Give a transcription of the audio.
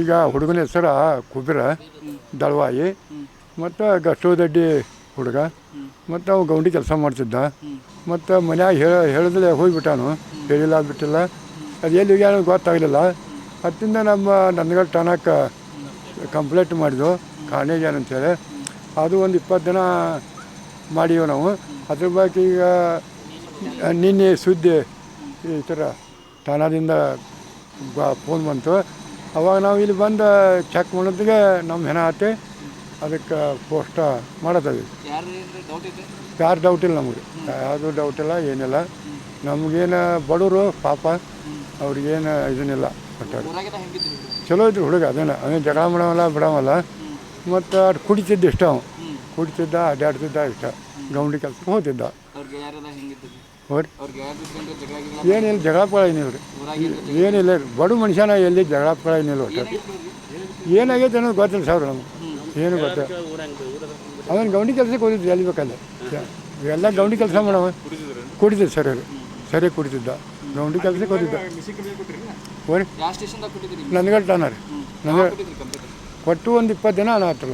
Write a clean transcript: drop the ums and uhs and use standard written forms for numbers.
ಈಗ ಹುಡುಗನ ಹೆಸರು ಕುಬಿರ ದಳವಾಯಿ ಮತ್ತು ಗಷ್ಟೋದಡ್ಡಿ ಹುಡುಗ ಮತ್ತು ಅವು ಗೌಂಡಿ ಕೆಲಸ ಮಾಡ್ತಿದ್ದ ಮತ್ತು ಮನ್ಯಾಗ ಹೇಳಿದ್ರೆ ಹೋಗಿಬಿಟ್ಟಾನು, ಹೇಳಿಲ್ಲ ಬಿಟ್ಟಿಲ್ಲ. ಅದು ಎಲ್ಲಿ ಹೋಗ್ಯಾನ ಗೊತ್ತಾಗಲಿಲ್ಲ. ಹತ್ತಿಂದ ನಮ್ಮ ನಂದಗಡ ಠಾಣಕ್ಕೆ ಕಂಪ್ಲೇಂಟ್ ಮಾಡಿದ್ವು ಖಾಣೆಗೆ ಅಂತೇಳಿ. ಅದು ಒಂದು 20 ದಿನ ಮಾಡೀವಿ ನಾವು. ಅದ್ರ ಬಗ್ಗೆ ಈಗ ನಿನ್ನೆ ಸುದ್ದಿ ಈ ಥರ ಠಾಣದಿಂದ ಫೋನ್ ಬಂತು. ಅವಾಗ ನಾವು ಇಲ್ಲಿ ಬಂದು ಚೆಕ್ ಮಾಡೋದಿಗೆ ನಮ್ಮ ಹೆಣ ಆತಿ, ಅದಕ್ಕೆ ಪೋಸ್ಟ್ ಮಾಡತ್ತವಿ. ಯಾರು ಡೌಟ್ ಇಲ್ಲ ನಮಗೆ, ಯಾವುದು ಡೌಟ್ ಇಲ್ಲ, ಏನಿಲ್ಲ. ನಮಗೇನು ಬಡವರು ಪಾಪ, ಅವ್ರಿಗೇನು ಇದನ್ನಿಲ್ಲ. ಒಟ್ಟಾರೆ ಚಲೋ ಇದ್ರು ಹುಡುಗ. ಅವೇನು ಜಗಳ ಮಾಡೋವಲ್ಲ ಬಿಡೋವಲ್ಲ. ಮತ್ತು ಅದು ಕುಡಿತಿದ್ದ ಇಷ್ಟ, ಅವನು ಕುಡಿತಿದ್ದ, ಅಡ್ಡಾಡ್ತಿದ್ದ ಇಷ್ಟ, ಗೌಂಡಿ ಕೆಲಸಕ್ಕೆ ಹೋಗ್ತಿದ್ದ. ಏನಿಲ್ಲ, ಜಗಳ ಪಳ ಏನಿಲ್ಲ ರೀ, ಏನಿಲ್ಲ ರೀ. ಬಡ ಮನುಷ್ಯನ ಎಲ್ಲಿ ಜಗಳ ಪಳ ಏನಿಲ್ಲ. ಒಟ್ಟು ಏನಾಗೈತೆ ಅನ್ನೋದು ಗೊತ್ತಿಲ್ಲ ಸಾವಿರ ನಮಗೆ, ಏನು ಗೊತ್ತಿಲ್ಲ. ಅವನು ಗೌಂಡಿ ಕೆಲಸಕ್ಕೆ ಹೋಗಿದ್ದು ಎಲ್ಲಿ ಬೇಕಲ್ಲ. ಎಲ್ಲ ಗೌಂಡಿ ಕೆಲಸ ಮಾಡವ, ಕುಡಿತಿದ್ದ ಸರಿ ಕುಡಿತಿದ್ದ, ಗೌಂಡಿ ಕೆಲಸಕ್ಕೆ ಹೋಗಿದ್ದ. ನಂದಗಡ ಠಾಣ ರೀ, ನಂದಗಡ ಕೊಟ್ಟು ಒಂದು 20 ದಿನ ಆಗ್ತಿಲ್ಲ.